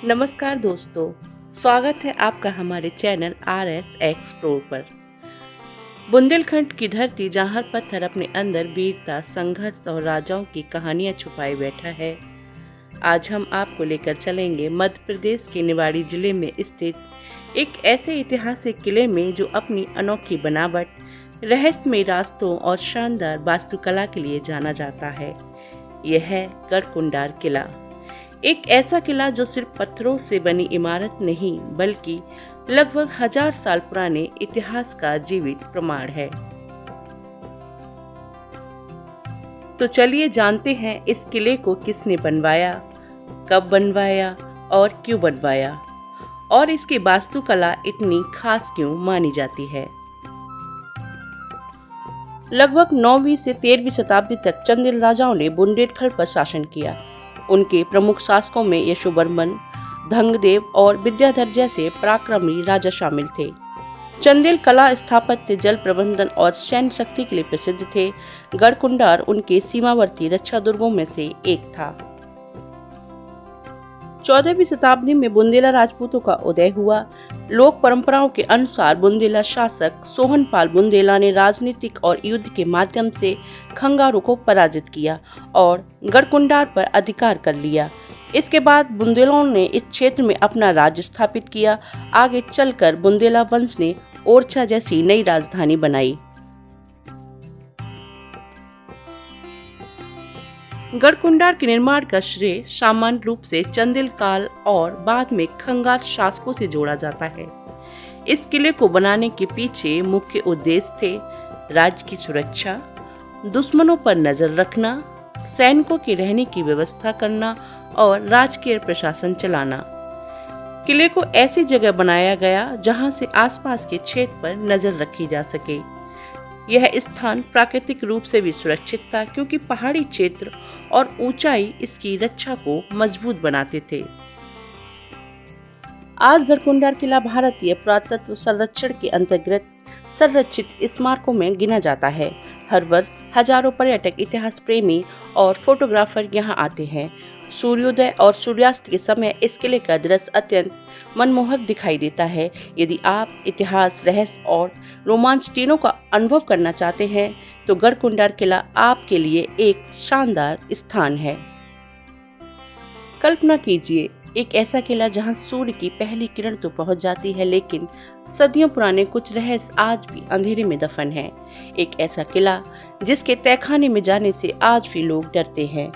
नमस्कार दोस्तों, स्वागत है आपका हमारे चैनल RS एक्सप्लोर पर। बुंदेलखंड की धरती जहाँ हर पत्थर अपने अंदर वीरता, संघर्ष और राजाओं की कहानियाँ छुपाए बैठा है। आज हम आपको लेकर चलेंगे मध्य प्रदेश के निवाड़ी जिले में स्थित एक ऐसे ऐतिहासिक किले में जो अपनी अनोखी बनावट, रहस्यमय रास्तों और शानदार वास्तुकला के लिए जाना जाता है। यह है गढ़कुंडार किला। एक ऐसा किला जो सिर्फ पत्थरों से बनी इमारत नहीं बल्कि लगभग 1000 साल पुराने इतिहास का जीवित प्रमाण है। तो चलिए जानते हैं इस किले को किसने बनवाया, कब बनवाया और क्यों बनवाया, और इसकी वास्तुकला इतनी खास क्यों मानी जाती है। लगभग 9वीं से 13वीं शताब्दी तक चंदेल राजाओं ने बुंदेलखंड पर शासन किया। उनके प्रमुख शासकों में यशोवर्मन, धंगदेव और विद्याधर जैसे पराक्रमी राजा शामिल थे। चंदेल कला, स्थापत्य, जल प्रबंधन और सैन्य शक्ति के लिए प्रसिद्ध थे। गढ़कुंडार उनके सीमावर्ती रक्षा दुर्गों में से एक था। 14वीं शताब्दी में बुंदेला राजपूतों का उदय हुआ। लोक परंपराओं के अनुसार बुंदेला शासक सोहनपाल बुंदेला ने राजनीतिक और युद्ध के माध्यम से खंगारों को पराजित किया और गढ़कुंडार पर अधिकार कर लिया। इसके बाद बुंदेलों ने इस क्षेत्र में अपना राज्य स्थापित किया। आगे चलकर बुंदेला वंश ने ओरछा जैसी नई राजधानी बनाई। गढ़कुंडार के निर्माण का श्रेय सामान्य रूप से चंदेल काल और बाद में खंगार शासकों से जोड़ा जाता है। इस किले को बनाने के पीछे मुख्य उद्देश्य थे राज्य की सुरक्षा, दुश्मनों पर नजर रखना, सैनिकों के रहने की व्यवस्था करना और राजकीय प्रशासन चलाना। किले को ऐसी जगह बनाया गया जहां से आसपास के क्षेत्र पर नजर रखी जा सके। यह स्थान प्राकृतिक रूप से भी सुरक्षित था क्योंकि पहाड़ी क्षेत्र और ऊंचाई इसकी रक्षा को मजबूत बनाते थे। आज गढ़कुंडार किला भारतीय पुरातत्व संरक्षण के अंतर्गत संरक्षित स्मारकों में गिना जाता है। हर वर्ष हजारों पर्यटक, इतिहास प्रेमी और फोटोग्राफर यहाँ आते हैं। सूर्योदय और सूर्यास्त के समय इस किले का दृश्य अत्यंत मनमोहक दिखाई देता है। यदि आप इतिहास, रहस्य और रोमांच तीनों का अनुभव करना चाहते हैं तो गढ़कुंडार किला आपके लिए एक शानदार स्थान है। कल्पना कीजिए, एक ऐसा किला जहां सूर्य की पहली किरण तो पहुंच जाती है लेकिन सदियों पुराने कुछ रहस्य आज भी अंधेरे में दफन हैं। एक ऐसा किला जिसके तहखाने में जाने से आज भी लोग डरते हैं।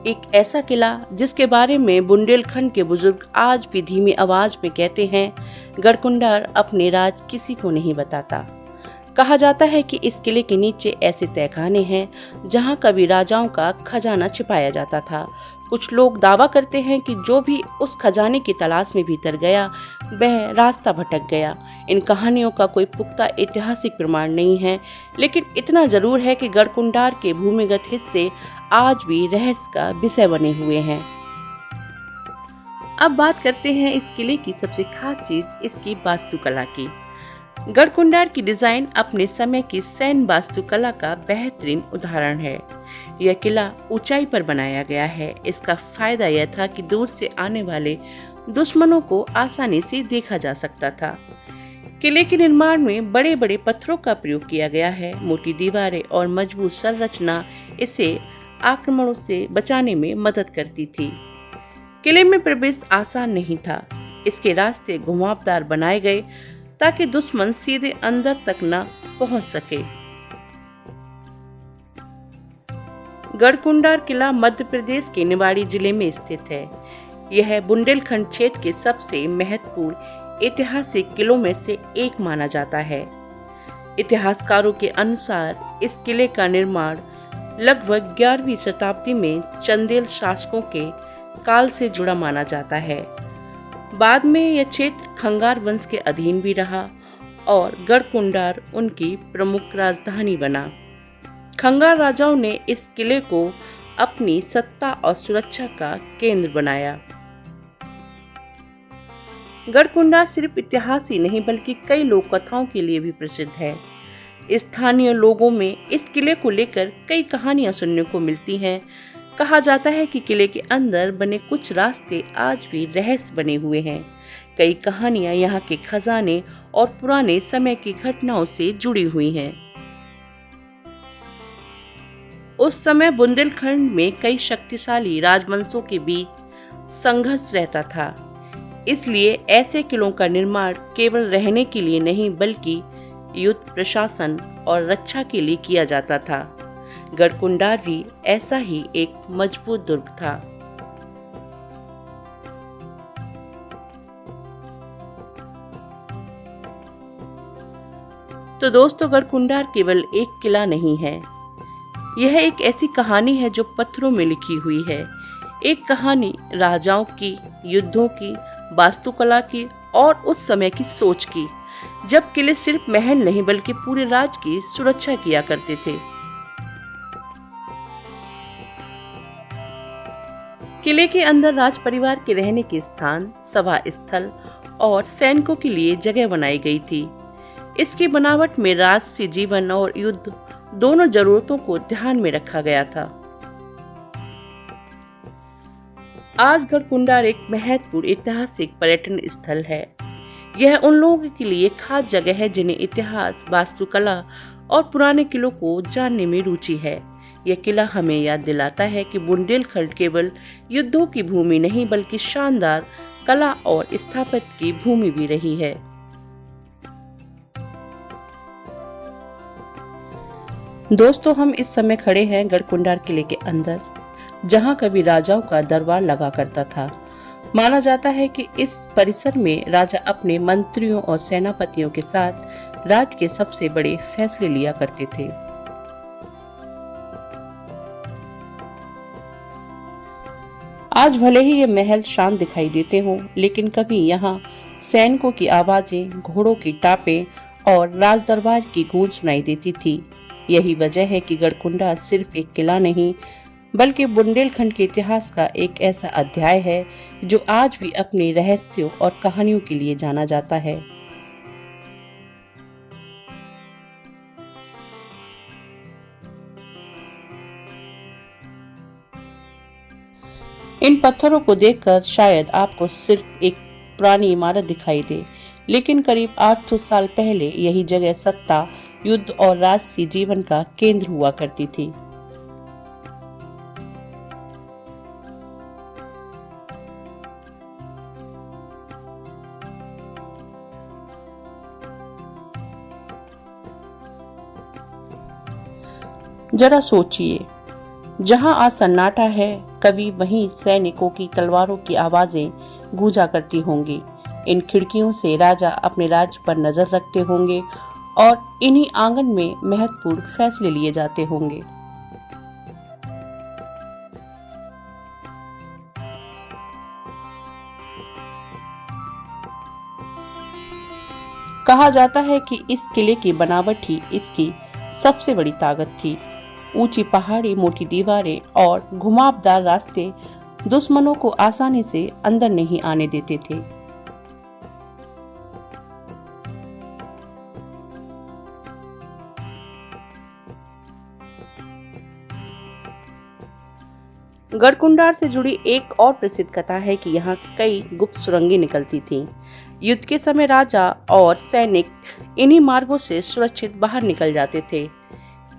एक ऐसा किला जिसके बारे में बुंदेलखंड के बुजुर्ग आज भी धीमी आवाज में कहते हैं, गढ़कुंडार अपने राज किसी को नहीं बताता। कहा जाता है कि इस किले के नीचे ऐसे तहखाने हैं जहां कभी राजाओं का खजाना छिपाया जाता था। कुछ लोग दावा करते हैं कि जो भी उस खजाने की तलाश में भीतर गया वह रास्ता भटक गया। इन कहानियों का कोई पुख्ता ऐतिहासिक प्रमाण नहीं है, लेकिन इतना जरूर है कि गढ़कुंडार के भूमिगत हिस्से आज भी रहस्य का विषय बने हुए हैं। अब बात करते हैं इस किले की सबसे खास चीज, इसकी वास्तुकला की। गढ़कुंडार की डिजाइन अपने समय की सैन्य वास्तुकला का बेहतरीन उदाहरण है। यह किला ऊंचाई पर बनाया गया है। इसका फायदा यह था कि दूर से आने वाले दुश्मनों को आसानी से देखा जा सकता था। किले के निर्माण में बड़े बड़े पत्थरों का प्रयोग किया गया है। मोटी दीवारें और मजबूत संरचना इसे आक्रमणों से बचाने में मदद करती थी। किले में प्रवेश आसान नहीं था। इसके रास्ते घुमावदार बनाए गए ताकि दुश्मन सीधे अंदर तक न पहुंच सके। गढ़कुंडार किला मध्य प्रदेश के निवाड़ी जिले में स्थित है। यह बुंदेलखंड क्षेत्र के सबसे महत्वपूर्ण ऐतिहासिक किलों में से एक माना जाता है। इतिहासकारों के अनुसार इस किले का निर्माण लगभग 11वीं शताब्दी में चंदेल शासकों के काल से जुड़ा माना जाता है। बाद में यह क्षेत्र खंगार वंश के अधीन भी रहा और गढ़कुंडार उनकी प्रमुख राजधानी बना। खंगार राजाओं ने इस किले को अपनी सत्ता और सुरक्षा का केंद्र बनाया। गढ़कुंडार सिर्फ इतिहास ही नहीं बल्कि कई लोक कथाओं के लिए भी प्रसिद्ध है। स्थानीय लोगों में इस किले को लेकर कई कहानियां सुनने को मिलती हैं। कहा जाता है कि किले के अंदर बने कुछ रास्ते आज भी रहस्य बने हुए हैं। कई कहानियां यहाँ के खजाने और पुराने समय की घटनाओं से जुड़ी हुई हैं। उस समय बुंदेलखंड में कई शक्तिशाली राजवंशों के बीच संघर्ष रहता था, इसलिए ऐसे किलों का निर्माण केवल रहने के लिए नहीं बल्कि युद्ध, प्रशासन और रक्षा के लिए किया जाता था। गढ़कुंडार भी ऐसा ही एक मजबूत दुर्ग था। तो दोस्तों, गढ़कुंडार केवल एक किला नहीं है, यह एक ऐसी कहानी है जो पत्थरों में लिखी हुई है। एक कहानी राजाओं की, युद्धों की, वास्तुकला की और उस समय की सोच की, जब किले सिर्फ महल नहीं बल्कि पूरे राज्य की सुरक्षा किया करते थे। किले के अंदर राज परिवार के रहने के स्थान, सभा स्थल और सैनिकों के लिए जगह बनाई गई थी। इसकी बनावट में राजसी जीवन और युद्ध दोनों जरूरतों को ध्यान में रखा गया था। आज गढ़कुंडार एक महत्वपूर्ण ऐतिहासिक पर्यटन स्थल है। यह उन लोगों के लिए खास जगह है जिन्हें इतिहास, वास्तुकला और पुराने किलों को जानने में रुचि है। यह किला हमें याद दिलाता है कि बुंदेलखंड केवल युद्धों की भूमि नहीं बल्कि शानदार कला और स्थापत्य की भूमि भी रही है। दोस्तों, हम इस समय खड़े हैं गढ़कुंडार किले के अंदर, जहां कभी राजाओं का दरबार लगा करता था। माना जाता है कि इस परिसर में राजा अपने मंत्रियों और सेनापतियों के साथ राज्य के सबसे बड़े फैसले लिया करते थे। आज भले ही ये महल शांत दिखाई देते हों, लेकिन कभी यहाँ सैनिकों की आवाजें, घोड़ों की टापें और राज दरबार की गूंज सुनाई देती थी। यही वजह है कि गढ़कुंडार सिर्फ एक किला नहीं बल्कि बुंदेलखंड के इतिहास का एक ऐसा अध्याय है जो आज भी अपने रहस्यों और कहानियों के लिए जाना जाता है। इन पत्थरों को देखकर शायद आपको सिर्फ एक पुरानी इमारत दिखाई दे, लेकिन करीब 800 साल पहले यही जगह सत्ता, युद्ध और राजसी जीवन का केंद्र हुआ करती थी। जरा सोचिए, जहां आज सन्नाटा है, कभी वहीं सैनिकों की तलवारों की आवाजें गूंजा करती होंगी। इन खिड़कियों से राजा अपने राज्य पर नजर रखते होंगे और इन्हीं आंगन में महत्वपूर्ण फैसले लिए जाते होंगे। कहा जाता है कि इस किले की बनावट ही इसकी सबसे बड़ी ताकत थी। ऊंची पहाड़ी, मोटी दीवारें और घुमावदार रास्ते दुश्मनों को आसानी से अंदर नहीं आने देते थे। गढ़कुंडार से जुड़ी एक और प्रसिद्ध कथा है कि यहाँ कई गुप्त सुरंगें निकलती थीं। युद्ध के समय राजा और सैनिक इन्हीं मार्गों से सुरक्षित बाहर निकल जाते थे।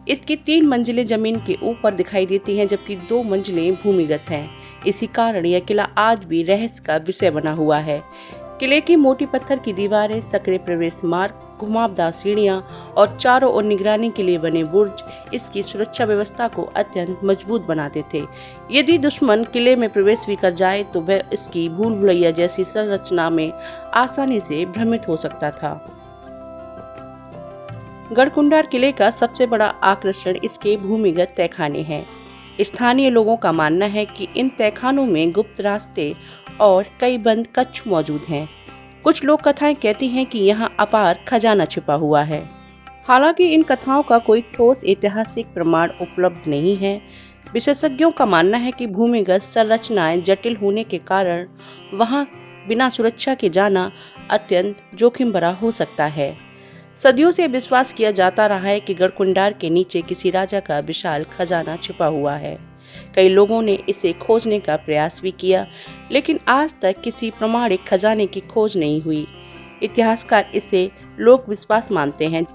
इसकी 3 मंजिलें जमीन के ऊपर दिखाई देती हैं, जबकि 2 मंजिलें भूमिगत हैं। इसी कारण यह किला आज भी रहस्य का विषय बना हुआ है। किले की मोटी पत्थर की दीवारें, सकरे प्रवेश मार्ग, घुमावदार सीढ़ियां और चारों ओर निगरानी के लिए बने बुर्ज इसकी सुरक्षा व्यवस्था को अत्यंत मजबूत बनाते थे। यदि दुश्मन किले में प्रवेश भी कर जाए तो वह इसकी भूल भुलैया जैसी संरचना में आसानी से भ्रमित हो सकता था। गढ़कुंडार किले का सबसे बड़ा आकर्षण इसके भूमिगत तहखाने हैं। स्थानीय लोगों का मानना है कि इन तहखानों में गुप्त रास्ते और कई बंद कक्ष मौजूद हैं। कुछ लोक कथाएं कहती हैं कि यहाँ अपार खजाना छिपा हुआ है। हालांकि इन कथाओं का कोई ठोस ऐतिहासिक प्रमाण उपलब्ध नहीं है। विशेषज्ञों का मानना है कि भूमिगत संरचनाएं जटिल होने के कारण वहां बिना सुरक्षा के जाना अत्यंत जोखिम भरा हो सकता है। सदियों से विश्वास किया जाता रहा है कि गढ़कुंडार के नीचे किसी राजा का विशाल खजाना छुपा हुआ है। कई लोगों ने इसे खोजने का प्रयास भी किया, लेकिन आज तक किसी प्रमाणिक खजाने की खोज नहीं हुई। इतिहासकार इसे लोक विश्वास मानते हैं,